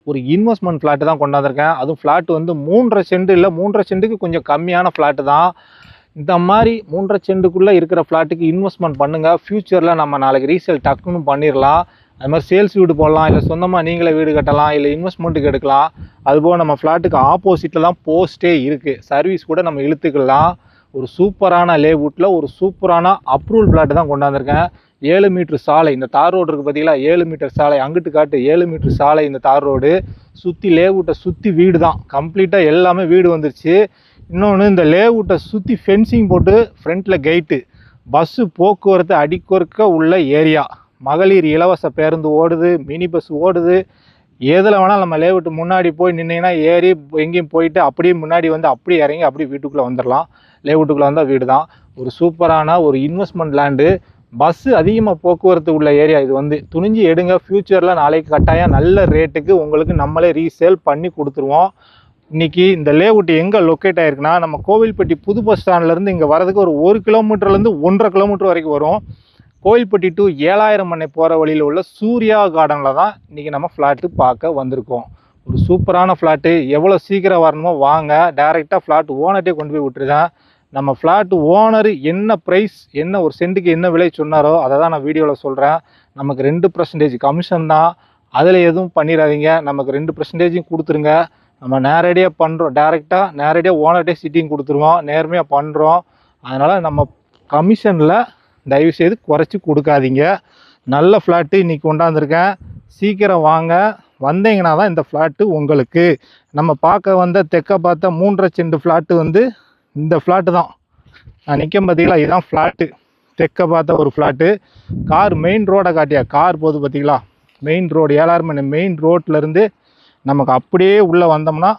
ஒரு investment flat தான் கொண்டாந்துருக்கேன். அதுவும் ஃப்ளாட் வந்து 3.5 சென்ட் இல்லை, 3.5 சென்ட்டுக்கு கொஞ்சம் கம்மியான ஃப்ளாட்டு தான். இந்த மாதிரி 3.5 சென்ட்டுக்குள்ளே இருக்கிற ஃப்ளாட்டுக்கு இன்வெஸ்ட்மெண்ட் பண்ணுங்கள். ஃப்யூச்சரில் நம்ம நாளைக்கு ரீசேல் டக்குன்னு பண்ணிடலாம். அது மாதிரி சேல்ஸ் வீடு போடலாம், இல்லை சொந்தமாக நீங்களே வீடு கட்டலாம், இல்லை இன்வெஸ்ட்மெண்ட்டுக்கு எடுக்கலாம். அதுபோல் நம்ம ஃப்ளாட்டுக்கு ஆப்போசிட்டில் தான் போஸ்ட்டே இருக்குது. சர்வீஸ் கூட நம்ம இழுத்துக்கலாம். ஒரு சூப்பரான லேவுட்டில் ஒரு சூப்பரான அப்ரூவல் ஃப்ளாட்டு தான் கொண்டாந்துருக்கேன். 7 மீட்டர் சாலை, இந்த தார் ரோடு இருக்குது பார்த்தீங்களா, 7 மீட்டர் சாலை, அங்கிட்டு காட்டு 7 மீட்டர் சாலை. இந்த தார் ரோடு சுற்றி லேவுட்டை சுற்றி வீடு தான், கம்ப்ளீட்டாக எல்லாமே வீடு வந்துருச்சு. இன்னொன்று, இந்த லேவுட்டை சுற்றி ஃபென்சிங் போட்டு ஃப்ரண்ட்டில் கேட்டு, பஸ்ஸு போக்குவரத்து அடிக்கொருக்க உள்ள ஏரியா. மகளிர் இலவச பேருந்து ஓடுது, மினி பஸ் ஓடுது. எதில் வேணால் நம்ம லேவுட்டு முன்னாடி போய் நின்னீங்கன்னா ஏறி எங்கேயும் போயிட்டு அப்படியே முன்னாடி வந்து அப்படியே இறங்கி அப்படியே வீட்டுக்குள்ளே வந்துடலாம். லேவுட்டுக்குள்ளே வந்தால் வீடு தான். ஒரு சூப்பரான ஒரு இன்வெஸ்ட்மெண்ட் லேண்டு. பஸ்ஸு அதிகமாக போக்குவரத்து உள்ள ஏரியா இது வந்து. துணிஞ்சு எடுங்க. ஃப்யூச்சரில் நாளைக்கு கட்டாயம் நல்ல ரேட்டுக்கு உங்களுக்கு நம்மளே ரீசேல் பண்ணி கொடுத்துருவோம். இன்றைக்கி இந்த லேவுட் எங்கே லொக்கேட் ஆகிருக்குன்னா, நம்ம கோவில்பட்டி புது பஸ் ஸ்டாண்ட்லேருந்து இங்கே வரதுக்கு ஒரு 1 கிலோமீட்டர்லேருந்து 1.5 கிலோமீட்டர் வரைக்கும் வரும். கோவில்பட்டி டு 7000 மனை போகிற வழியில் உள்ள சூர்யா கார்டனில் தான் இன்றைக்கி நம்ம ஃப்ளாட்டு பார்க்க வந்திருக்கோம். ஒரு சூப்பரான ஃப்ளாட்டு. எவ்வளோ சீக்கிரம் வரணுமோ வாங்க. டைரெக்டாக ஃப்ளாட் ஓனர்ட்டே கொண்டு போய் விட்டுருந்தேன். நம்ம ஃப்ளாட்டு ஓனர் என்ன ப்ரைஸ், என்ன ஒரு சென்ட்டுக்கு என்ன விலை சொன்னாரோ அதை தான் நான் வீடியோவில் சொல்கிறேன். நமக்கு 2% கமிஷன் தான். அதில் எதுவும் பண்ணிடாதீங்க. நமக்கு 2% கொடுத்துருங்க. நம்ம நேரடியாக பண்ணுறோம். நேரடியாக ஓனர்ட்டே சிட்டிங் கொடுத்துருவோம். நேர்மையாக பண்ணுறோம். அதனால் நம்ம கமிஷனில் தயவுசெய்து குறைச்சி கொடுக்காதீங்க. நல்ல ஃப்ளாட்டு இன்றைக்கி கொண்டாந்துருக்கேன். சீக்கிரம் வாங்க. வந்தீங்கன்னா தான் இந்த ஃப்ளாட்டு உங்களுக்கு. நம்ம பார்க்க வந்த தெற்க பார்த்த 3.5 சென்ட் ஃப்ளாட்டு வந்து இந்த ஃப்ளாட்டு தான். நான் நிற்கும் பார்த்தீங்களா, இதுதான் ஃப்ளாட்டு. தெற்க பார்த்த ஒரு ஃப்ளாட்டு. கார் மெயின் ரோடை காட்டியா, கார் போகுது பார்த்தீங்களா, மெயின் ரோடு 7000 மணி மெயின் ரோட்லேருந்து நமக்கு அப்படியே உள்ளே வந்தோம்னா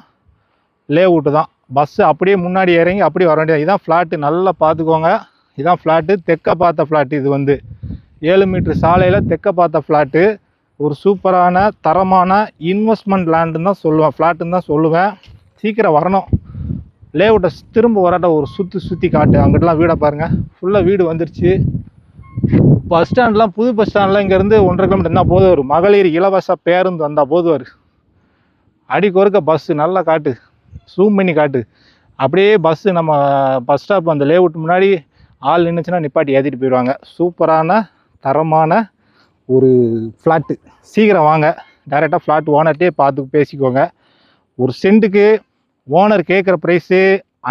லேவுட்டு தான். பஸ்ஸு அப்படியே முன்னாடி இறங்கி அப்படியே வர வேண்டியது. இதுதான் ஃப்ளாட்டு. நல்லா பார்த்துக்கோங்க. இதுதான் ஃப்ளாட்டு. தெற்க பார்த்த ஃப்ளாட்டு. இது வந்து 7 மீட்டர் சாலையில் தெற்க பார்த்த ஃப்ளாட்டு. ஒரு சூப்பரான தரமான இன்வெஸ்ட்மெண்ட் லேண்டுன்னு தான் சொல்லுவேன், ஃப்ளாட்டுன்னு தான் சொல்லுவேன். சீக்கிரம் வரணும். லேவுட்டை திரும்ப வராட்ட ஒரு சுற்றி காட்டு. அங்கிட்டலாம் வீடை பாருங்கள், ஃபுல்லாக வீடு வந்துருச்சு. பஸ் ஸ்டாண்ட்லாம், புது பஸ் ஸ்டாண்ட்லாம் இங்கேருந்து 1.5 கிலோமீட்டர் இருந்தால் போதும். ஒரு மகளிர் இலவச பேருந்து வந்தால் போதும். ஒரு அடிக்கொருக்க பஸ்ஸு நல்லா காட்டு, ஜூம் பண்ணி காட்டு. அப்படியே பஸ்ஸு நம்ம பஸ் ஸ்டாப் அந்த லேவுட் முன்னாடி ஆள் நின்றுச்சுன்னா நிப்பாட்டி ஏற்றிட்டு போயிடுவாங்க. சூப்பரான தரமான ஒரு ஃப்ளாட்டு. சீக்கிரம் வாங்க. டைரெக்டாக ஃப்ளாட் ஓனர்ட்டே பார்த்து பேசிக்கோங்க. ஒரு சென்ட்டுக்கு ஓனர் கேட்குற ப்ரைஸு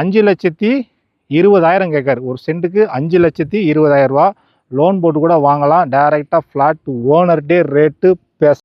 5,20,000 கேட்காரு. ஒரு சென்ட்டுக்கு 5,20,000 ரூபா. லோன் போட்டு கூட வாங்கலாம். டைரெக்டாக ஃப்ளாட் ஓனர்ட்டே ரேட்டு பேச